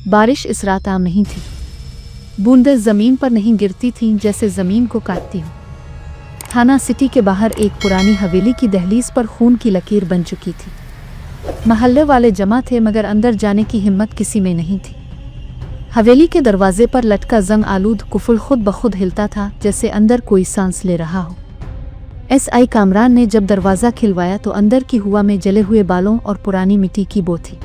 बारिश इस रात आम नहीं थी। बूंदें जमीन पर नहीं गिरती थीं जैसे जमीन को काटती हो। थाना सिटी के बाहर एक पुरानी हवेली की दहलीज पर खून की लकीर बन चुकी थी। महल्ले वाले जमा थे मगर अंदर जाने की हिम्मत किसी में नहीं थी। हवेली के दरवाजे पर लटका जंग आलूद कुफुल खुद बखुद हिलता था जैसे अंदर कोई सांस ले रहा हो। SI कामरान ने जब दरवाज़ा खिलवाया तो अंदर की हुआ में जले हुए बालों और पुरानी मिट्टी की बो थी।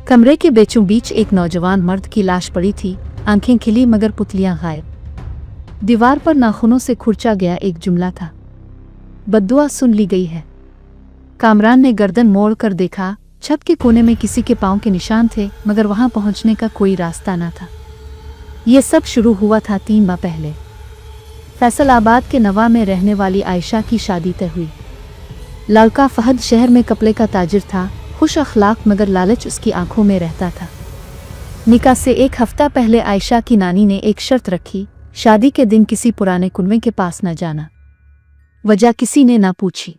कमरे के बीचों बीच एक नौजवान मर्द की लाश पड़ी थी, आंखें खिली मगर पुतलियां गायब। दीवार पर नाखूनों से खुरचा गया एक जुमला था, बद्दुआ सुन ली गई है। कामरान ने गर्दन मोड़ कर देखा। छत के कोने में किसी के पांव के निशान थे मगर वहां पहुंचने का कोई रास्ता न था। ये सब शुरू हुआ था 3 माह पहले। फैसलाबाद के नवा में रहने वाली आयशा की शादी तय हुई। लड़का फहद शहर में कपड़े का ताजिर था, खुश अखलाक मगर लालच उसकी आंखों में रहता था। निकाह से 1 हफ्ता पहले आयशा की नानी ने एक शर्त रखी, शादी के दिन किसी पुराने कुनवे के पास न जाना। वजह किसी ने ना पूछी।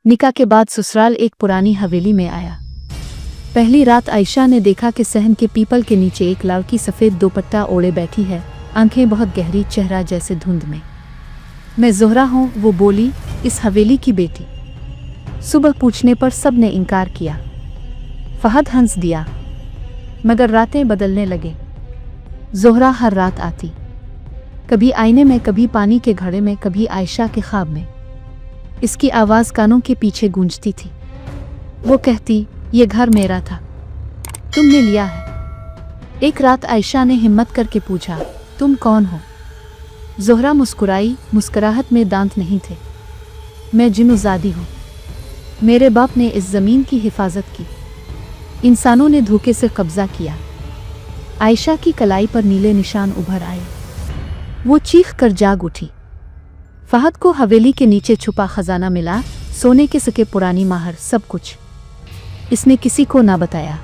निकाह के बाद ससुराल एक पुरानी हवेली में आया। पहली रात आयशा ने देखा कि सहन के पीपल के नीचे एक लड़की सफ़ेद दोपट्टा ओढ़े बैठी है, आंखें बहुत गहरी, चेहरा जैसे धुंध में। मैं ज़ोहरा हूँ, वो बोली, इस हवेली की बेटी। सुबह पूछने पर सब ने इनकार किया। फहद हंस दिया, मगर रातें बदलने लगे। ज़ोहरा हर रात आती, कभी आईने में, कभी पानी के घड़े में, कभी आयशा के ख्वाब में। इसकी आवाज़ कानों के पीछे गूंजती थी। वो कहती, ये घर मेरा था, तुमने लिया है। एक रात आयशा ने हिम्मत करके पूछा, तुम कौन हो? ज़ोहरा मुस्कुराई, मुस्कुराहट में दांत नहीं थे। मैं जिन्नुज़ादी हूँ। मेरे बाप ने इस ज़मीन की हिफाजत की, इंसानों ने धोखे से कब्ज़ा किया। आयशा की कलाई पर नीले निशान उभर आए। वो चीख कर जाग उठी। फहद को हवेली के नीचे छुपा खजाना मिला, सोने के सिक्के, पुरानी माहर, सब कुछ। इसने किसी को ना बताया।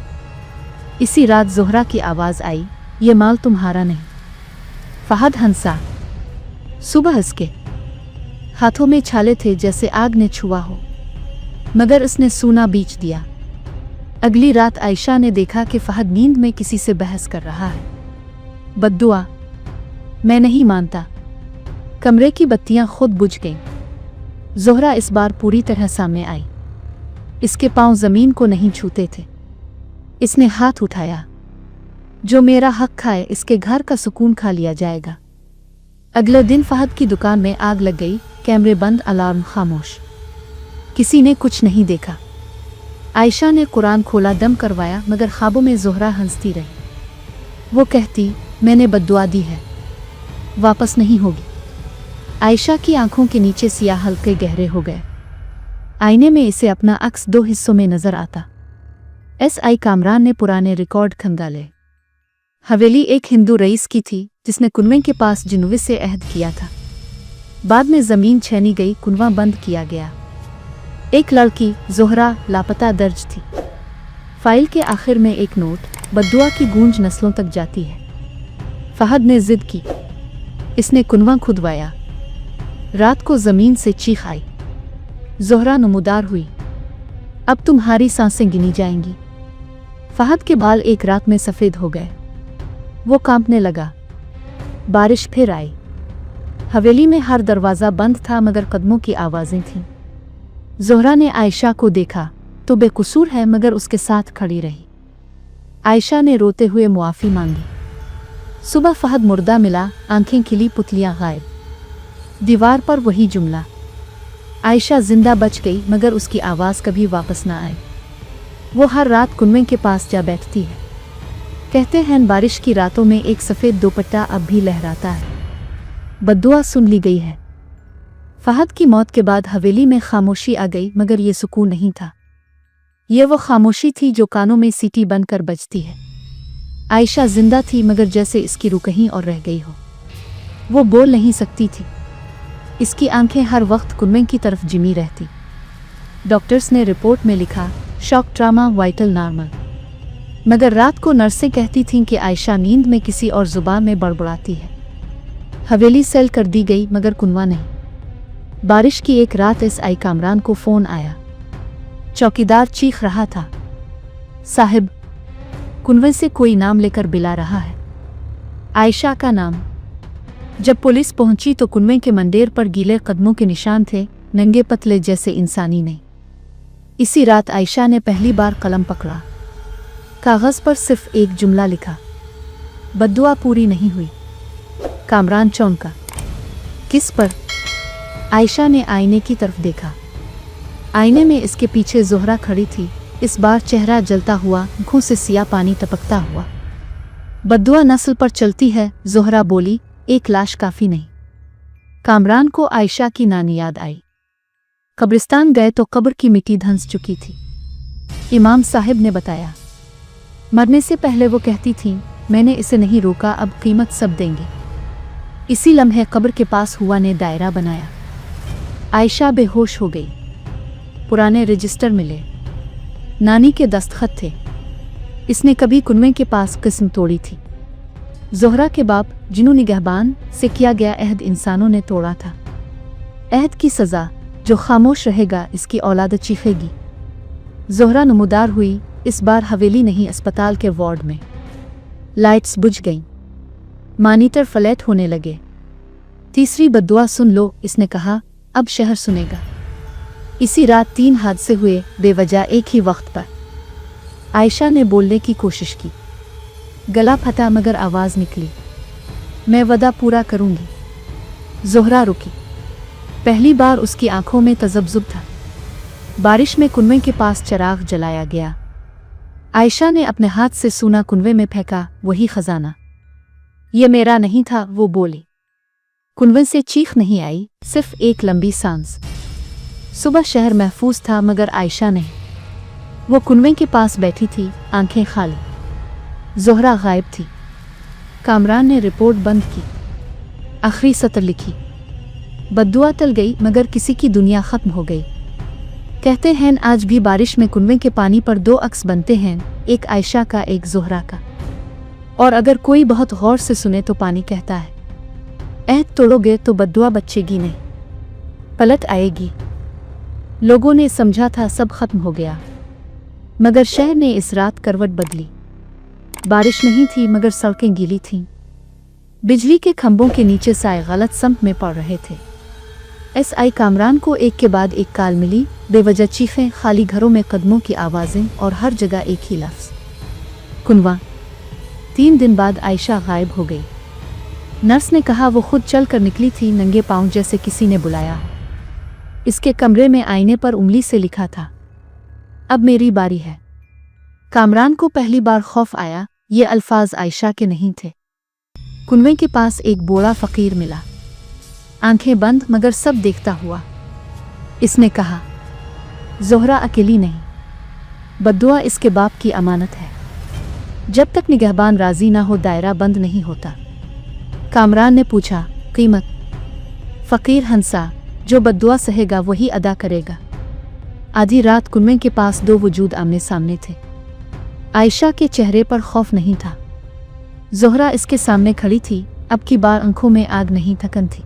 इसी रात ज़ोहरा की आवाज़ आई, ये माल तुम्हारा नहीं। फहद हंसा। सुबह इसके हाथों में छाले थे जैसे आग ने छुआ हो, मगर उसने सूना बीच दिया। अगली रात आयशा ने देखा कि फहद नींद में किसी से बहस कर रहा है। बद्दुआ, मैं नहीं मानता। कमरे की बत्तियां खुद बुझ गईं। ज़ोहरा इस बार पूरी तरह सामने आई। इसके पांव ज़मीन को नहीं छूते थे। इसने हाथ उठाया, जो मेरा हक खाए, इसके घर का सुकून खा लिया जाएगा। अगले दिन फहद की दुकान में आग लग गई। कैमरे बंद, अलार्म खामोश। किसी ने कुछ नहीं देखा। आयशा ने कुरान खोला, दम करवाया, मगर ख्वाबों में ज़ोहरा हंसती रही। वो कहती, मैंने बद्दुआ दी है, वापस नहीं होगी। आयशा की आंखों के नीचे सियाह हल्के गहरे हो गए। आईने में इसे अपना अक्स 2 हिस्सों में नजर आता। SI कामरान ने पुराने रिकॉर्ड खंगाले। हवेली एक हिंदू रईस की थी जिसने कुनवे के पास जिन्नुवे से अहद किया था। बाद में ज़मीन छीनी गई, कुनवा बंद किया गया। एक लड़की ज़ोहरा लापता दर्ज थी। फाइल के आखिर में एक नोट, बद्दुआ की गूंज नस्लों तक जाती है। फहद ने जिद की, इसने कुनवा खुदवाया। रात को ज़मीन से चीख आई, ज़ोहरा नमूदार हुई, अब तुम्हारी सांसें गिनी जाएंगी। फहद के बाल एक रात में सफ़ेद हो गए। वो कांपने लगा। बारिश फिर आई। हवेली में हर दरवाज़ा बंद था मगर कदमों की आवाज़ें थीं। ज़ोहरा ने आयशा को देखा तो बेकसूर है मगर उसके साथ खड़ी रही। आयशा ने रोते हुए मुआफ़ी मांगी। सुबह फहद मुर्दा मिला, आंखें खिली, पुतलियां गायब। दीवार पर वही जुमला। आयशा जिंदा बच गई मगर उसकी आवाज़ कभी वापस ना आई। वो हर रात कुनवे के पास जा बैठती है। कहते हैं बारिश की रातों में एक सफ़ेद दोपट्टा अब भी लहराता है। बद्दुआ सुन ली गई है। फहद की मौत के बाद हवेली में खामोशी आ गई मगर ये सुकून नहीं था। ये वो खामोशी थी जो कानों में सीटी बनकर बजती है। आयशा जिंदा थी मगर जैसे इसकी रूह कहीं और रह गई हो। वो बोल नहीं सकती थी। इसकी आंखें हर वक्त कुनवे की तरफ जिमी रहती। डॉक्टर्स ने रिपोर्ट में लिखा, शॉक ट्रामा, वाइटल नॉर्मल। मगर रात को नर्सें कहती थीं कि आयशा नींद में किसी और जुबान में बड़बड़ाती है। हवेली सेल कर दी गई मगर कुनवा नहीं। बारिश की एक रात SI कामरान को फ़ोन आया। चौकीदार चीख रहा था, साहिब, कुनवे से कोई नाम लेकर बिला रहा है। आयशा का नाम। जब पुलिस पहुंची तो कुनवे के मंडेर पर गीले कदमों के निशान थे, नंगे पतले जैसे इंसानी नहीं। इसी रात आयशा ने पहली बार कलम पकड़ा। कागज़ पर सिर्फ एक जुमला लिखा। बद्दुआ पूरी नहीं हुई। कामरान चौंका। किस पर? आयशा ने आईने की तरफ देखा। आईने में इसके पीछे ज़ोहरा खड़ी थी, इस बार चेहरा जलता हुआ, आँखों से सिया पानी टपकता हुआ। बद्दुआ नस्ल पर चलती है, ज़ोहरा बोली, एक लाश काफ़ी नहीं। कामरान को आयशा की नानी याद आई। कब्रिस्तान गए तो कब्र की मिट्टी धंस चुकी थी। इमाम साहिब ने बताया, मरने से पहले वो कहती थी, मैंने इसे नहीं रोका, अब कीमत सब देंगे। इसी लम्हे कब्र के पास हुआ ने दायरा बनाया। आयशा बेहोश हो गई। पुराने रजिस्टर मिले, नानी के दस्तखत थे। इसने कभी कुनवे के पास किस्म तोड़ी थी। ज़ोहरा के बाप जिन्हों निगहबान से किया गया अहद इंसानों ने तोड़ा था। अहद की सज़ा, जो खामोश रहेगा इसकी औलाद चीखेगी। ज़ोहरा नमूदार हुई, इस बार हवेली नहीं अस्पताल के वार्ड में। लाइट्स बुझ गईं। मॉनिटर फ्लैट होने लगे। तीसरी बद्दुआ सुन लो, इसने कहा, अब शहर सुनेगा। इसी रात 3 हादसे हुए, बेवजह एक ही वक्त पर। आयशा ने बोलने की कोशिश की, गला फटा मगर आवाज़ निकली, मैं वदा पूरा करूंगी। ज़ोहरा रुकी। पहली बार उसकी आंखों में तज़ब्ज़ुब था। बारिश में कुनवे के पास चिराग जलाया गया। आयशा ने अपने हाथ से सूना कुनवे में फेंका, वही खजाना। ये मेरा नहीं था, वो बोली। कुनवे से चीख नहीं आई, सिर्फ एक लंबी सांस। सुबह शहर महफूज था मगर आयशा नहीं। वो कुनवे के पास बैठी थी, आंखें खाली। ज़ोहरा गायब थी। कामरान ने रिपोर्ट बंद की। आखिरी सतर लिखी, बद्दुआ टल गई मगर किसी की दुनिया ख़त्म हो गई। कहते हैं आज भी बारिश में कुनवे के पानी पर 2 अक्स बनते हैं, एक आयशा का, एक ज़ोहरा का। और अगर कोई बहुत गौर से सुने तो पानी कहता है, अहद तोड़ोगे तो बद्दुआ बचेगी नहीं, पलट आएगी। लोगों ने समझा था सब खत्म हो गया, मगर शहर ने इस रात करवट बदली। बारिश नहीं थी मगर सड़कें गीली थीं। बिजली के खंभों के नीचे साए गलत सम्त में पड़ रहे थे। SI कामरान को एक के बाद एक काल मिली, बेवजह चीखें, खाली घरों में कदमों की आवाज़ें और हर जगह एक ही लफ्ज़, कुनवा। 3 दिन बाद आयशा गायब हो गई। नर्स ने कहा वो खुद चल कर निकली थी, नंगे पाँव, जैसे किसी ने बुलाया। इसके कमरे में आईने पर उंगली से लिखा था, अब मेरी बारी है। कामरान को पहली बार खौफ आया, ये अल्फाज आयशा के नहीं थे। कुनवे के पास एक बूढ़ा फ़कीर मिला, आंखें बंद मगर सब देखता हुआ। इसने कहा, ज़ोहरा अकेली नहीं, बद्दुआ इसके बाप की अमानत है। जब तक निगहबान राजी ना हो दायरा बंद नहीं होता। कामरान ने पूछा, कीमत? फ़कीर हंसा, जो बद्दुआ सहेगा वही अदा करेगा। आधी रात कुनवे के पास 2 वजूद आमने सामने थे। आयशा के चेहरे पर खौफ नहीं था। ज़ोहरा इसके सामने खड़ी थी, अब की बार आंखों में आग नहीं, थकन थी।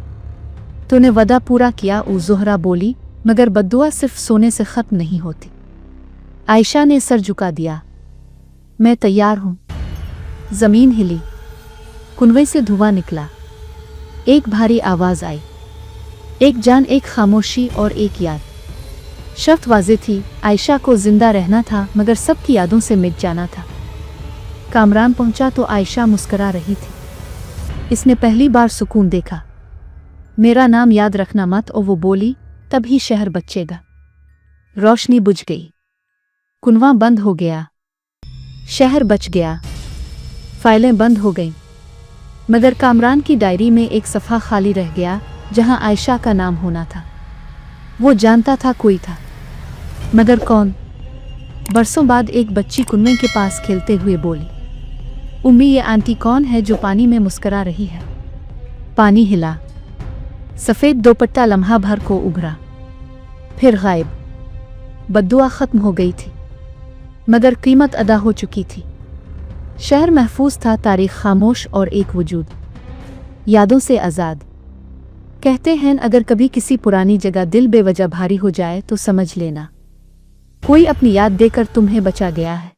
तूने वदा पूरा किया, ज़ोहरा बोली, मगर बद्दुआ सिर्फ सोने से ख़त्म नहीं होती। आयशा ने सर झुका दिया, मैं तैयार हूँ। ज़मीन हिली, कुनवे से धुआं निकला। एक भारी आवाज़ आई, एक जान, एक खामोशी और एक याद। शर्त वाज़े थी, आयशा को जिंदा रहना था मगर सबकी यादों से मिट जाना था। कामरान पहुंचा तो आयशा मुस्करा रही थी। इसने पहली बार सुकून देखा। मेरा नाम याद रखना मत, और वो बोली, तभी शहर बचेगा। रोशनी बुझ गई। कुनवा बंद हो गया। शहर बच गया। फाइलें बंद हो गईं। मगर कामरान की डायरी में एक सफ़ा खाली रह गया, जहां आयशा का नाम होना था। वो जानता था कोई था, मगर कौन? बरसों बाद एक बच्ची कुनवे के पास खेलते हुए बोली, उम्मी, ये आंटी कौन है जो पानी में मुस्करा रही है? पानी हिला। सफ़ेद दोपट्टा लम्हा भर को उभरा, फिर गायब। बद्दुआ ख़त्म हो गई थी, मगर कीमत अदा हो चुकी थी। शहर महफूज था, तारीख़ खामोश और एक वजूद यादों से आज़ाद। कहते हैं अगर कभी किसी पुरानी जगह दिल बेवजह भारी हो जाए तो समझ लेना कोई अपनी याद देकर तुम्हें बचा गया है।